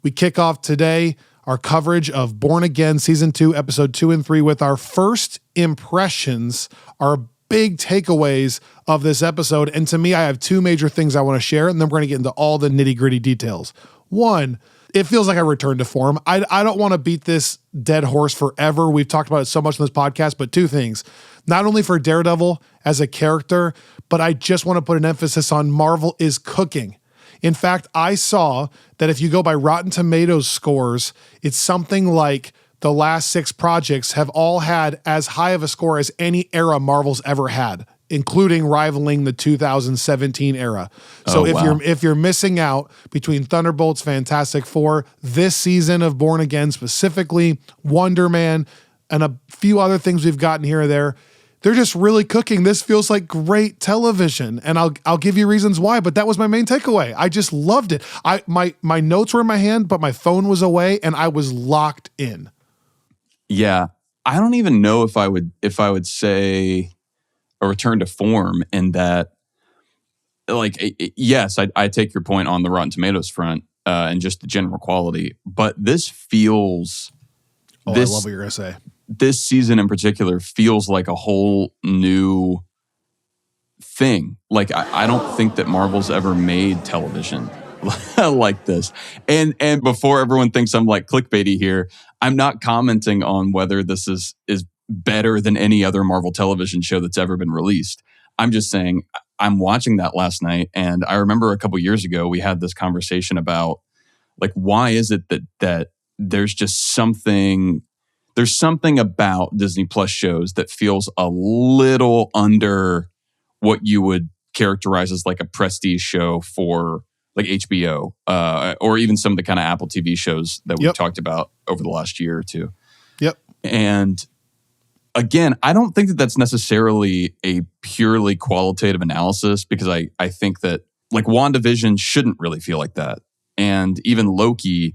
We kick off today our coverage of Born Again Season 2, Episode 2 and 3 with our first impressions, our big takeaways of this episode. And to me, I have two major things I want to share, and then we're going to get into all the nitty-gritty details. One, it feels like a return to form. I don't want to beat this dead horse forever. We've talked about it so much in this podcast, but two things. Not only for Daredevil as a character, but I just want to put an emphasis on Marvel is cooking. In fact, I saw that if you go by Rotten Tomatoes scores, it's something like the last 6 projects have all had as high of a score as any era Marvel's ever had, including rivaling the 2017 era. So if you're missing out between Thunderbolts, Fantastic Four, this season of Born Again specifically, Wonder Man, and a few other things we've gotten here or there, they're just really cooking. This feels like great television, and I'll give you reasons why, but that was my main takeaway. I just loved it. My notes were in my hand, but my phone was away, and I was locked in. Yeah. I don't even know if I would say a return to form in that, like, yes, I take your point on the Rotten Tomatoes front and just the general quality, but this feels... I love what you're going to say. This season in particular feels like a whole new thing. Like, I don't think that Marvel's ever made television like this. And before everyone thinks I'm like clickbaity here, I'm not commenting on whether this is better than any other Marvel television show that's ever been released. I'm just saying I'm watching that last night, and I remember a couple years ago we had this conversation about, like, why is it that there's just something about Disney Plus shows that feels a little under what you would characterize as like a prestige show for like HBO or even some of the kind of Apple TV shows that we've talked about over the last year or two. Yep. And again, I don't think that that's necessarily a purely qualitative analysis, because I think that, like, WandaVision shouldn't really feel like that. And even Loki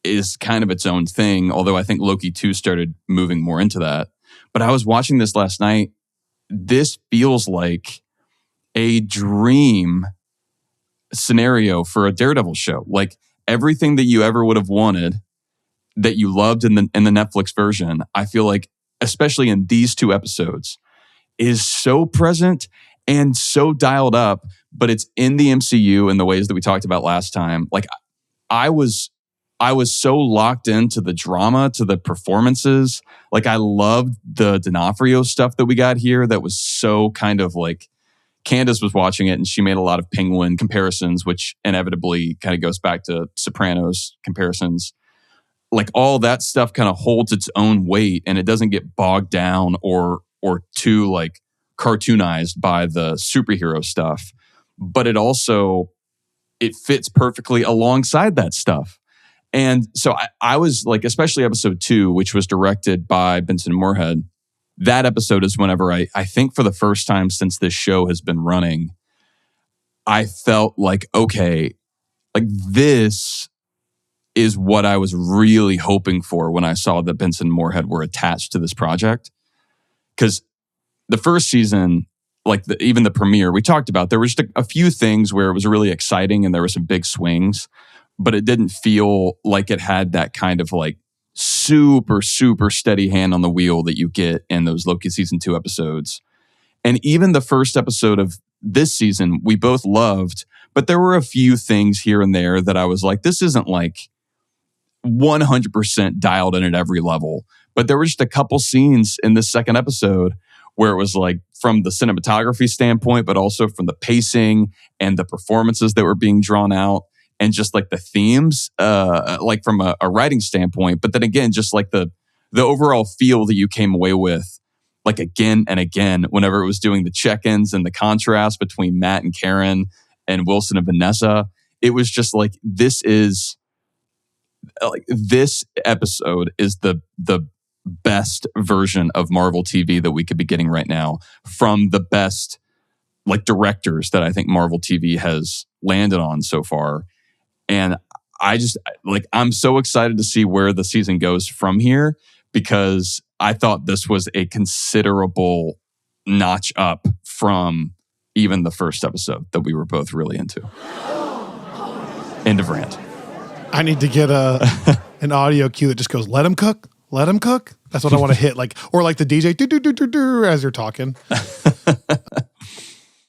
is kind of its own thing, although I think Loki 2 started moving more into that. But I was watching this last night. This feels like a dream scenario for a Daredevil show. Like, everything that you ever would have wanted that you loved in the Netflix version, I feel like, especially in these 2 episodes, is so present and so dialed up, but it's in the MCU in the ways that we talked about last time. Like, I was so locked into the drama, to the performances. Like, I loved the D'Onofrio stuff that we got here that was so kind of like, Candace was watching it and she made a lot of Penguin comparisons, which inevitably kind of goes back to Sopranos comparisons. Like, all that stuff kind of holds its own weight, and it doesn't get bogged down or too like cartoonized by the superhero stuff. But it fits perfectly alongside that stuff. And so I was like, especially episode 2, which was directed by Benson Moorhead, that episode is whenever I think for the first time since this show has been running, I felt like, okay, like, this is what I was really hoping for when I saw that Benson Moorhead were attached to this project. Because the first season, like even the premiere, we talked about, there was just a few things where it was really exciting and there were some big swings, but it didn't feel like it had that kind of like super, super steady hand on the wheel that you get in those Loki season 2 episodes. And even the first episode of this season, we both loved, but there were a few things here and there that I was like, this isn't like 100% dialed in at every level. But there were just a couple scenes in this second episode where it was like, from the cinematography standpoint, but also from the pacing and the performances that were being drawn out, and just like the themes, like from a writing standpoint. But then again, just like the overall feel that you came away with, like, again and again, whenever it was doing the check-ins and the contrast between Matt and Karen and Wilson and Vanessa, it was just like, this episode is the best version of Marvel TV that we could be getting right now, from the best like directors that I think Marvel TV has landed on so far. And I'm so excited to see where the season goes from here, because I thought this was a considerable notch up from even the first episode that we were both really into. End of rant. I need to get an audio cue that just goes, let him cook. Let him cook. That's what I want to hit. Like, or like the DJ do, do, do, do, do, as you're talking.